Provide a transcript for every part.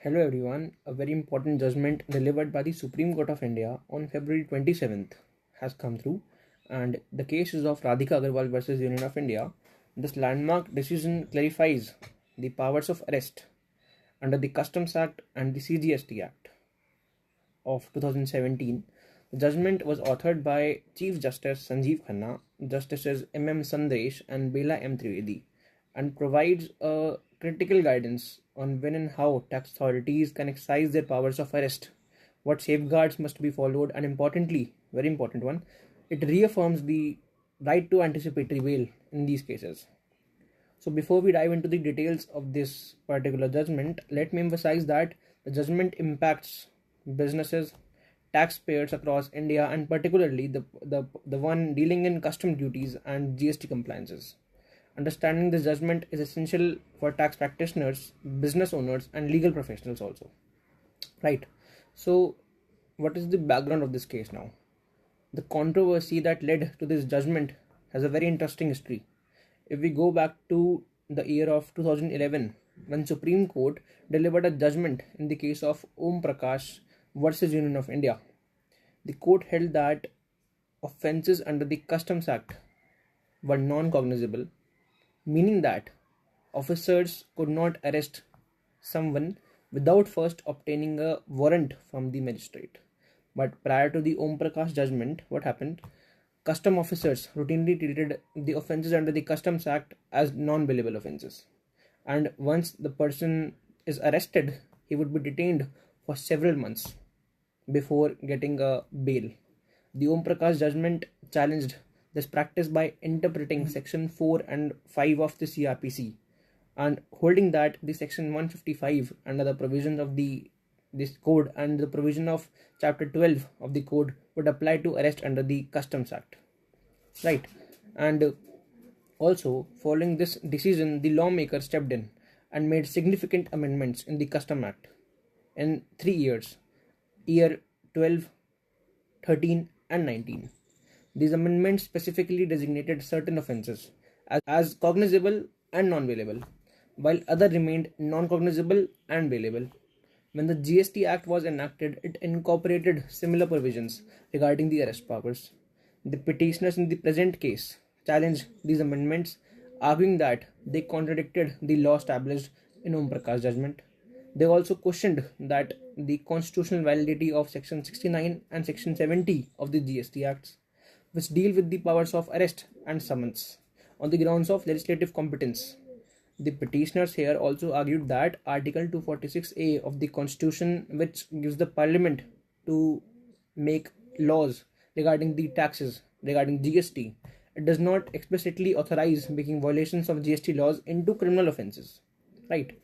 Hello everyone. A very important judgment delivered by the Supreme Court of India on February 27th has come through, and the case is of Radhika Agarwal versus Union of India. This landmark decision clarifies the powers of arrest under the Customs Act and the CGST Act of 2017. The judgment was authored by Chief Justice Sanjeev Khanna, Justices M.M. Sandesh and Bela M. Trivedi, and provides a critical guidance on when and how tax authorities can exercise their powers of arrest, what safeguards must be followed, and importantly, very important one, it reaffirms the right to anticipatory bail in these cases. So before we dive into the details of this particular judgment, let me emphasize that the judgment impacts businesses, taxpayers across India, and particularly the one dealing in custom duties and GST compliances. Understanding this judgment is essential for tax practitioners, business owners, and legal professionals also. Right. So, what is the background of this case now? The controversy that led to this judgment has a very interesting history. If we go back to the year of 2011, when Supreme Court delivered a judgment in the case of Om Prakash versus Union of India, the court held that offences under the Customs Act were non-cognizable, meaning that officers could not arrest someone without first obtaining a warrant from the magistrate. But prior to the Om Prakash judgment, what happened? Custom officers routinely treated the offences under the Customs Act as non-bailable offences. And once the person is arrested, he would be detained for several months before getting a bail. The Om Prakash judgment challenged this practice by interpreting section 4 and 5 of the CRPC and holding that the section 155 under the provisions of this code and the provision of chapter 12 of the code would apply to arrest under the Customs Act. Right. And also, following this decision, the lawmaker stepped in and made significant amendments in the Customs Act in 3 years, year 12, 13 and 19. These amendments specifically designated certain offences as cognizable and non-bailable, while others remained non-cognizable and bailable. When the GST Act was enacted, it incorporated similar provisions regarding the arrest powers. The petitioners in the present case challenged these amendments, arguing that they contradicted the law established in Om Prakash judgment. They also questioned that the constitutional validity of Section 69 and Section 70 of the GST Acts, which deal with the powers of arrest and summons on the grounds of legislative competence. The petitioners here also argued that Article 246A of the Constitution, which gives the Parliament to make laws regarding the taxes, regarding GST, it does not explicitly authorize making violations of GST laws into criminal offences. Right.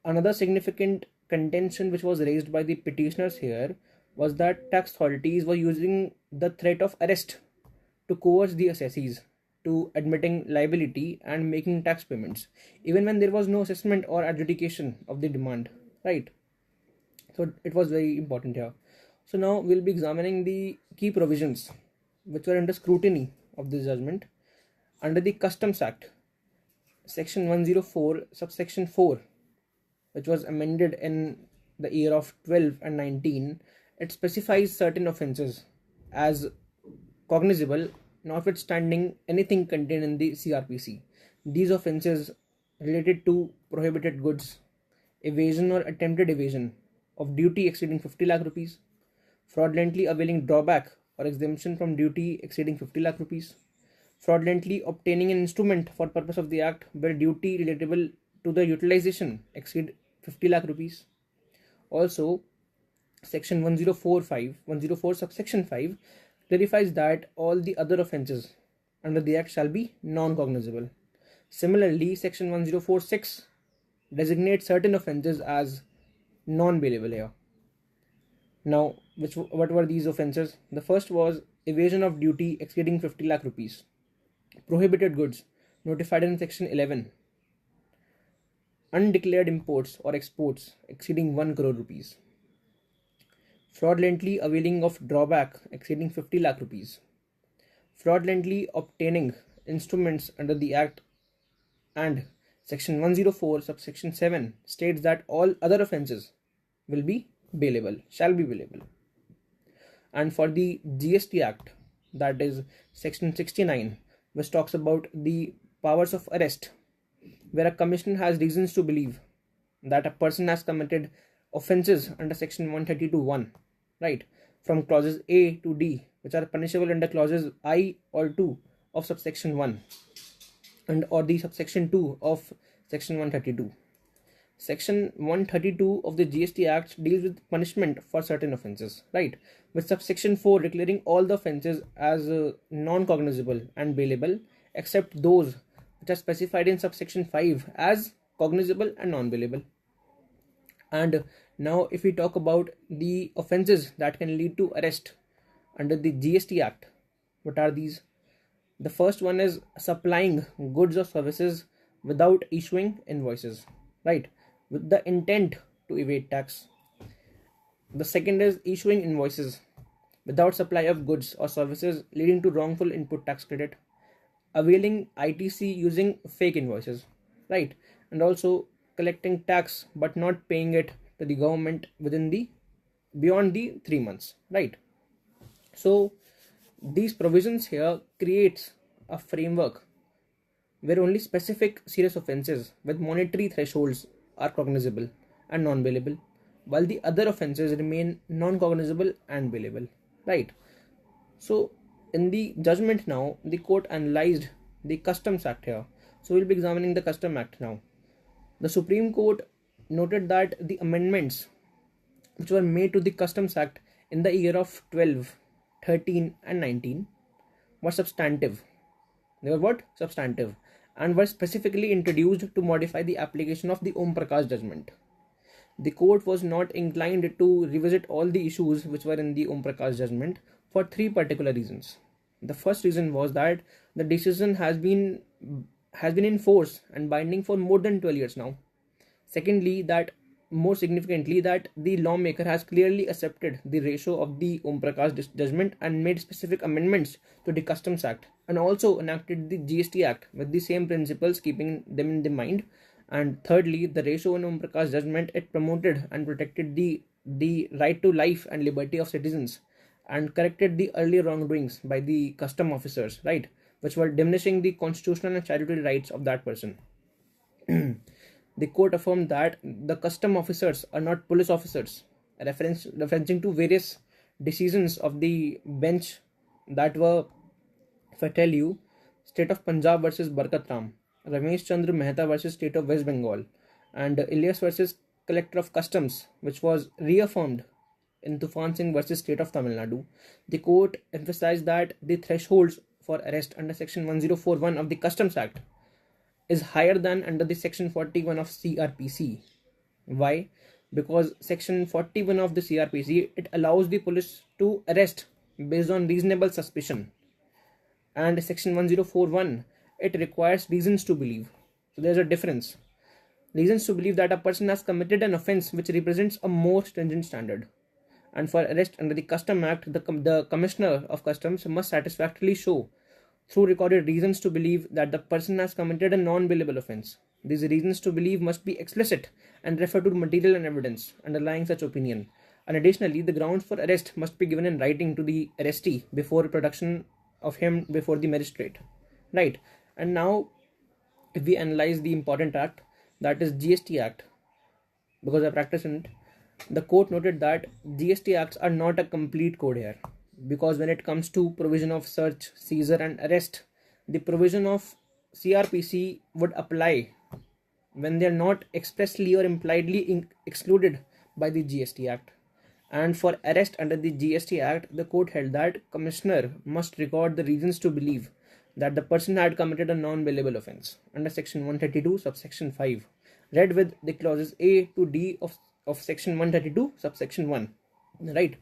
Another significant contention which was raised by the petitioners here was that tax authorities were using the threat of arrest to coerce the assessees to admitting liability and making tax payments, even when there was no assessment or adjudication of the demand. Right. So it was very important here. So now we'll be examining the key provisions which were under scrutiny of this judgment. Under the Customs Act, Section 104, subsection 4, which was amended in the year of 12 and 19, it specifies certain offences as cognizable notwithstanding anything contained in the CRPC. These offences related to prohibited goods, evasion or attempted evasion of duty exceeding 50 lakh rupees, fraudulently availing drawback or exemption from duty exceeding 50 lakh rupees, fraudulently obtaining an instrument for purpose of the act where duty relatable to the utilization exceed 50 lakh rupees. Also, Section 104 subsection 5 clarifies that all the other offences under the Act shall be non-cognizable. Similarly, Section 1046 designates certain offences as non-bailable here. Now, what were these offences? The first was evasion of duty exceeding 50 lakh rupees, prohibited goods notified in Section 11, undeclared imports or exports exceeding 1 crore rupees, fraudulently availing of drawback exceeding 50 lakh rupees, fraudulently obtaining instruments under the Act, and Section 104 subsection 7 states that all other offences will be bailable, shall be bailable. And for the GST Act, that is section 69, which talks about the powers of arrest, where a commissioner has reasons to believe that a person has committed offences under section 132(1), right, from clauses A to D, which are punishable under clauses I or 2 of subsection 1 and or the subsection 2 of section 132. Section 132 of the GST Act deals with punishment for certain offences, right, with subsection 4 declaring all the offences as non-cognizable and bailable except those which are specified in subsection 5 as cognizable and non-bailable. And now if we talk about the offences that can lead to arrest under the GST Act, what are these? The first one is supplying goods or services without issuing invoices, right, with the intent to evade tax. The second is issuing invoices without supply of goods or services leading to wrongful input tax credit, availing ITC using fake invoices, right, and also collecting tax but not paying it to the government beyond the 3 months, right. So these provisions here creates a framework where only specific serious offences with monetary thresholds are cognizable and non-bailable, while the other offences remain non-cognizable and bailable, right. So in the judgment now, the court analyzed the Customs Act here. So we'll be examining the Customs Act now. The Supreme Court noted that the amendments which were made to the Customs Act in the year of 12, 13 and 19 were substantive. They were what? Substantive, and were specifically introduced to modify the application of the Om Prakash judgment. The court was not inclined to revisit all the issues which were in the Om Prakash judgment for three particular reasons. The first reason was that the decision has been in force and binding for more than 12 years now. Secondly, that more significantly, that the lawmaker has clearly accepted the ratio of the Om Prakash judgment and made specific amendments to the Customs Act and also enacted the GST Act with the same principles, keeping them in the mind. And thirdly, the ratio in Om Prakash judgment, it promoted and protected the right to life and liberty of citizens and corrected the earlier wrongdoings by the custom officers, right, which were diminishing the constitutional and statutory rights of that person. The court affirmed that the custom officers are not police officers, referencing to various decisions of the bench that were, if I tell you, State of Punjab versus Barkat Ram, Ramesh Chandra Mehta versus State of West Bengal, and Ilyas versus Collector of Customs, which was reaffirmed in Tufan Singh versus State of Tamil Nadu. The court emphasized that the thresholds for arrest under section 1041 of the Customs Act is higher than under the section 41 of CRPC. Why? Because section 41 of the CRPC, it allows the police to arrest based on reasonable suspicion, and section 1041, it requires reasons to believe. So there's a difference. Reasons to believe that a person has committed an offence which represents a more stringent standard. And for arrest under the Custom Act, the Commissioner of Customs must satisfactorily show through recorded reasons to believe that the person has committed a non-bailable offence. These reasons to believe must be explicit and refer to material and evidence underlying such opinion. And additionally, the grounds for arrest must be given in writing to the arrestee before production of him before the magistrate. Right. And now, if we analyze the important act, that is GST Act, because I practice in it, the court noted that GST Acts are not a complete code here, because when it comes to provision of search, seizure and arrest, the provision of CRPC would apply when they are not expressly or impliedly excluded by the GST Act. And for arrest under the GST Act, the court held that commissioner must record the reasons to believe that the person had committed a non-bailable offence under section 132 subsection 5, read with the clauses A to D of section 132 subsection 1, right.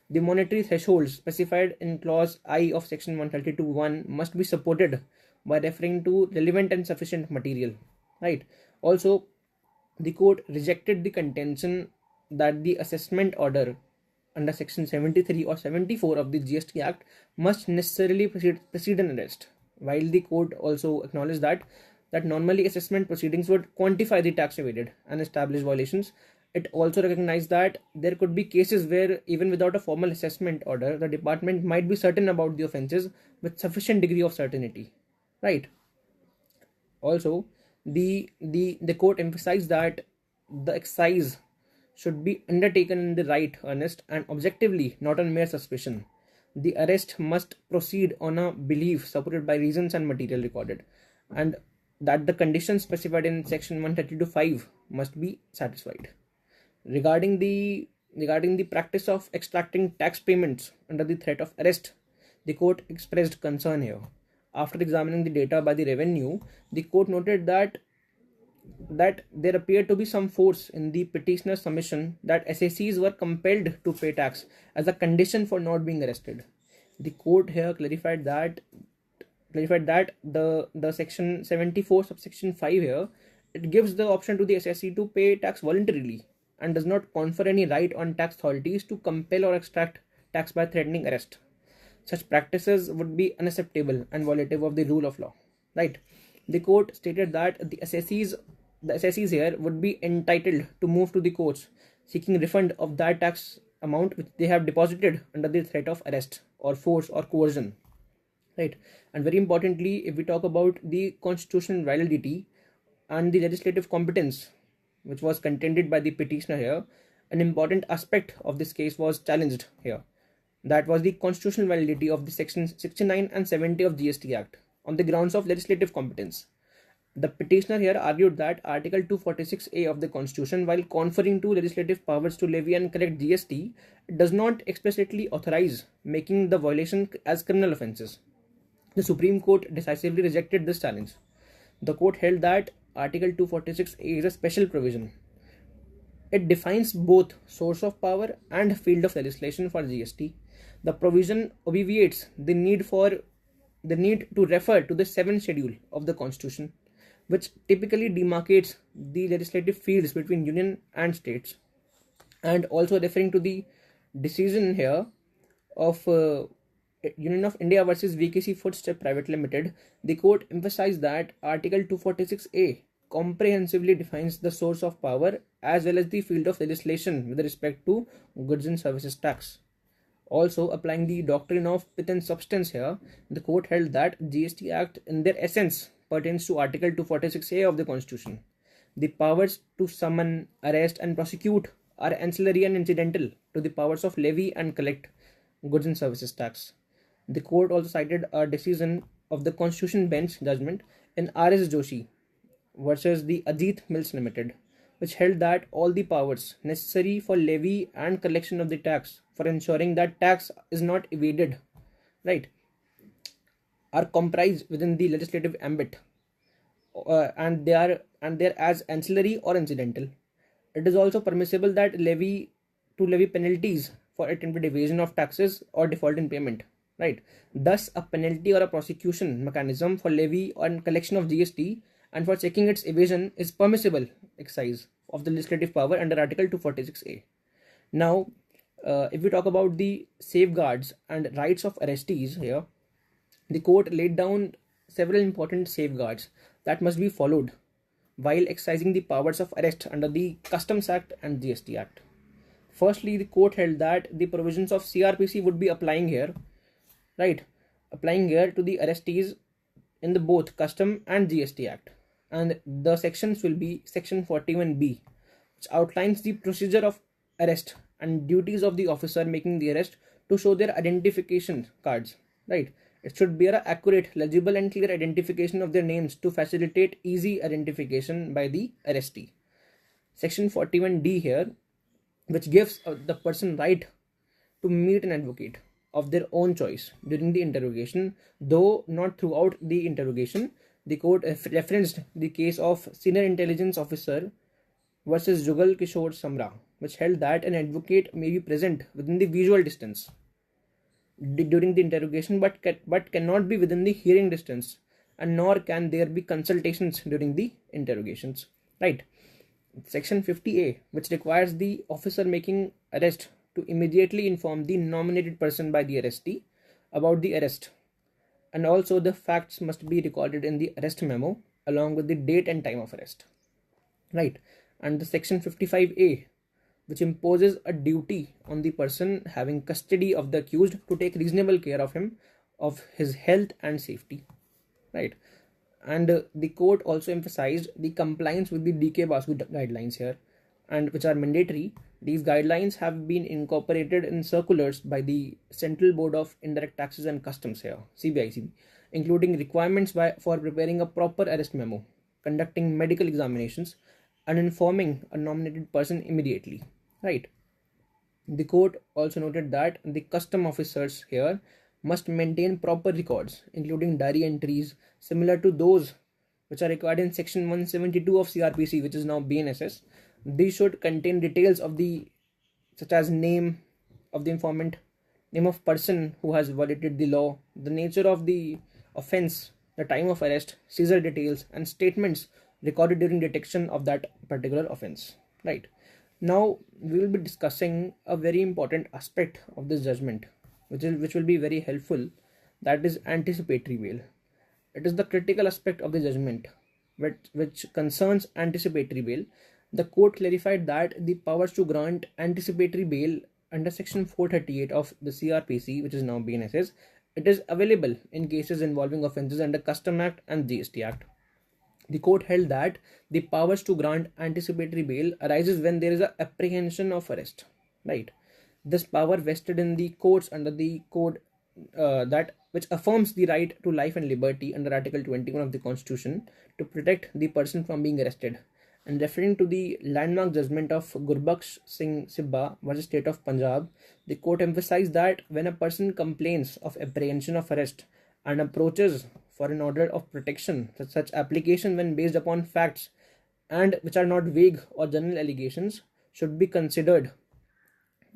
The monetary thresholds specified in clause I of section 132(1) must be supported by referring to relevant and sufficient material, right. Also, the court rejected the contention that the assessment order under section 73 or 74 of the GST Act must necessarily precede an arrest, while the court also acknowledged that normally assessment proceedings would quantify the tax evaded and establish violations. It also recognized that there could be cases where even without a formal assessment order, the department might be certain about the offences with sufficient degree of certainty, right? Also, the court emphasized that the exercise should be undertaken in the right, earnest, and objectively, not on mere suspicion. The arrest must proceed on a belief supported by reasons and material recorded, and that the conditions specified in section 132(5) must be satisfied. Regarding the practice of extracting tax payments under the threat of arrest, the court expressed concern here. After examining the data by the revenue, the court noted that there appeared to be some force in the petitioner's submission that SACs were compelled to pay tax as a condition for not being arrested. The court here clarified that the section 74 subsection 5 here, it gives the option to the SSC to pay tax voluntarily and does not confer any right on tax authorities to compel or extract tax by threatening arrest. Such practices would be unacceptable and violative of the rule of law, right? The court stated that the SSCs here would be entitled to move to the courts seeking refund of that tax amount which they have deposited under the threat of arrest or force or coercion, right? And very importantly, if we talk about the constitutional validity and the legislative competence which was contended by the petitioner here, an important aspect of this case was challenged here. That was the constitutional validity of the sections 69 and 70 of GST Act on the grounds of legislative competence. The petitioner here argued that Article 246A of the Constitution, while conferring to legislative powers to levy and collect GST, does not explicitly authorize making the violation as criminal offences. The Supreme Court decisively rejected this challenge. The court held that Article 246A is a special provision. It defines both source of power and field of legislation for GST. The provision obviates the need to refer to the 7th schedule of the Constitution, which typically demarcates the legislative fields between union and states, and also referring to the decision here of Union of India versus VKC Footstep Private Limited. The court emphasized that Article 246A comprehensively defines the source of power as well as the field of legislation with respect to goods and services tax. Also, applying the doctrine of pith and substance here, the court held that GST Act in their essence pertains to Article 246A of the Constitution. The powers to summon, arrest and prosecute are ancillary and incidental to the powers of levy and collect goods and services tax. The court also cited a decision of the Constitution Bench judgment in R.S. Joshi versus the Ajit Mills Limited, which held that all the powers necessary for levy and collection of the tax for ensuring that tax is not evaded, right, are comprised within the legislative ambit, and they are as ancillary or incidental. It is also permissible that levy penalties for attempted evasion of taxes or default in payment, right? Thus, a penalty or a prosecution mechanism for levy and collection of GST and for checking its evasion is permissible exercise of the legislative power under Article 246A. Now, if we talk about the safeguards and rights of arrestees here, the court laid down several important safeguards that must be followed while exercising the powers of arrest under the Customs Act and GST Act. Firstly, the court held that the provisions of CRPC would be applying here, right? Applying here to the arrestees in the both Custom and GST Act. And the sections will be Section 41B, which outlines the procedure of arrest and duties of the officer making the arrest to show their identification cards, right? It should bear an accurate, legible and clear identification of their names to facilitate easy identification by the arrestee. Section 41D here, which gives the person right to meet an advocate of their own choice during the interrogation, though not throughout the interrogation. The court referenced the case of Senior Intelligence Officer versus Jugal Kishore Samra, which held that an advocate may be present within the visual distance during the interrogation but cannot be within the hearing distance, and nor can there be consultations during the interrogations, right? Section 50A, which requires the officer making arrest to immediately inform the nominated person by the arrestee about the arrest, and also the facts must be recorded in the arrest memo along with the date and time of arrest, right? And the Section 55A, which imposes a duty on the person having custody of the accused to take reasonable care of him, of his health and safety, right? And the court also emphasized the compliance with the DK Basu guidelines here, and which are mandatory. These guidelines have been incorporated in circulars by the Central Board of Indirect Taxes and Customs here, CBICB, including requirements for preparing a proper arrest memo, conducting medical examinations, and informing a nominated person immediately, right? The court also noted that the custom officers here must maintain proper records, including diary entries similar to those which are required in section 172 of CRPC, which is now BNSS. These should contain details of the, such as name of the informant, name of person who has violated the law, the nature of the offense, the time of arrest, seizure details, and statements recorded during detection of that particular offense, right? Now we will be discussing a very important aspect of this judgment, which will be very helpful, that is anticipatory bail. It is the critical aspect of the judgment which concerns anticipatory bail. The court clarified that the powers to grant anticipatory bail under section 438 of the CRPC, which is now BNSS, it is available in cases involving offences under Custom Act and GST Act. The court held that the powers to grant anticipatory bail arises when there is an apprehension of arrest, right? This power vested in the courts under the code that which affirms the right to life and liberty under Article 21 of the Constitution to protect the person from being arrested. And referring to the landmark judgment of Gurbaksh Singh Sibba versus State of Punjab, the court emphasized that when a person complains of apprehension of arrest and approaches for an order of protection, such application, when based upon facts and which are not vague or general allegations, should be considered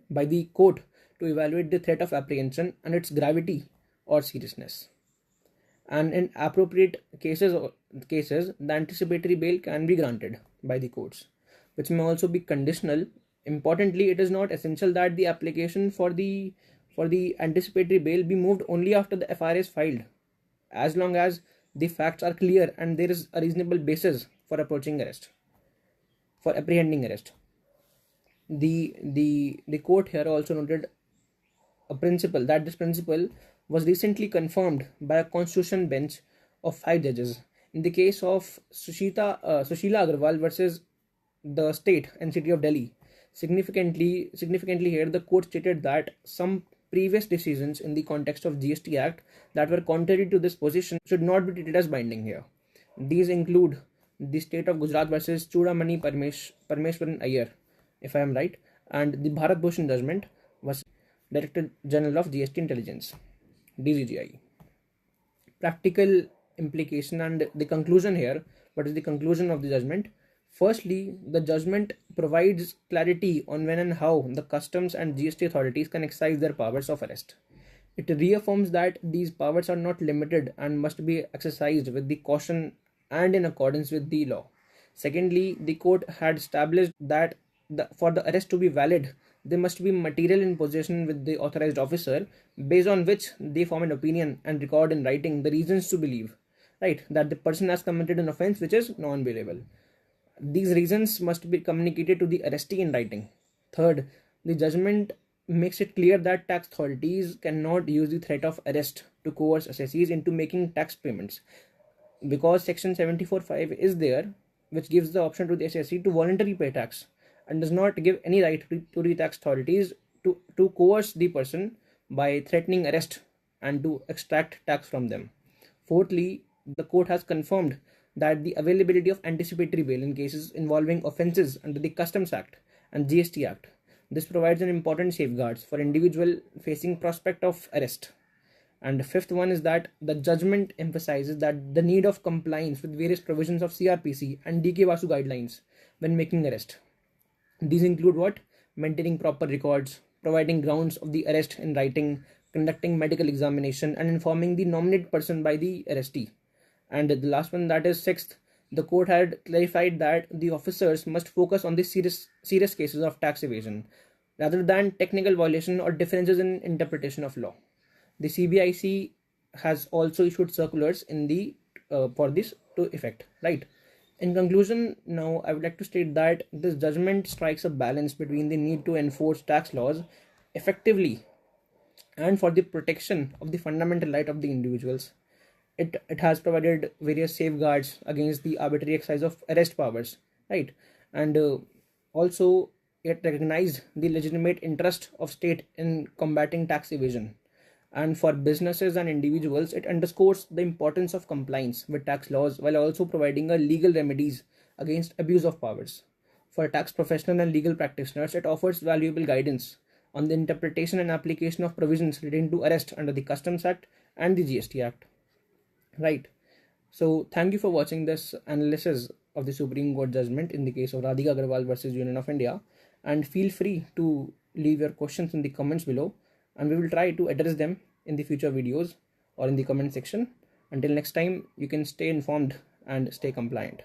by the court to evaluate the threat of apprehension and its gravity or seriousness. And in appropriate cases, the anticipatory bail can be granted by the courts, which may also be conditional. Importantly, it is not essential that the application for the anticipatory bail be moved only after the FIR is filed, as long as the facts are clear and there is a reasonable basis for approaching arrest, for apprehending arrest. The court here also noted a principle, that this principle was recently confirmed by a constitution bench of 5 judges in the case of Sushila Agarwal versus the state and city of Delhi. Significantly here, the court stated that some previous decisions in the context of GST Act that were contrary to this position should not be treated as binding here. These include the state of Gujarat versus Chudamani Parmeshwaran Iyer, if I am right, and the Bharat Bhushan judgment was Director General of GST Intelligence, DGGI. Practical implication and the conclusion here. What is the conclusion of the judgment? Firstly, the judgment provides clarity on when and how the customs and GST authorities can exercise their powers of arrest. It reaffirms that these powers are not limited and must be exercised with the caution and in accordance with the law. Secondly, the court had established that for the arrest to be valid, there must be material in possession with the authorized officer, based on which they form an opinion and record in writing the reasons to believe, right, that the person has committed an offense which is non-bailable. These reasons must be communicated to the arrestee in writing. Third, the judgment makes it clear that tax authorities cannot use the threat of arrest to coerce assessees into making tax payments, because section 74(5) is there, which gives the option to the assessee to voluntarily pay tax and does not give any right to the tax authorities to coerce the person by threatening arrest and to extract tax from them. Fourthly, the court has confirmed that the availability of anticipatory bail in cases involving offences under the Customs Act and GST Act. This provides an important safeguards for individual facing prospect of arrest. And the fifth one is that the judgment emphasizes that the need of compliance with various provisions of CRPC and DK Basu guidelines when making arrest. These include what? Maintaining proper records, providing grounds of the arrest in writing, conducting medical examination, and informing the nominated person by the arrestee. And the last one, that is sixth, the court had clarified that the officers must focus on the serious cases of tax evasion rather than technical violation or differences in interpretation of law. The CBIC has also issued circulars in the for this to effect, right? In conclusion, now I would like to state that this judgment strikes a balance between the need to enforce tax laws effectively and for the protection of the fundamental right of the individuals. It has provided various safeguards against the arbitrary exercise of arrest powers, right? And also it recognized the legitimate interest of state in combating tax evasion. And for businesses and individuals, it underscores the importance of compliance with tax laws while also providing a legal remedies against abuse of powers. For tax professionals and legal practitioners, it offers valuable guidance on the interpretation and application of provisions relating to arrest under the Customs Act and the GST Act. Right. So thank you for watching this analysis of the Supreme Court judgment in the case of Radhika Agarwal versus Union of India. And feel free to leave your questions in the comments below, and we will try to address them in the future videos or in the comment section. Until next time, you can stay informed and stay compliant.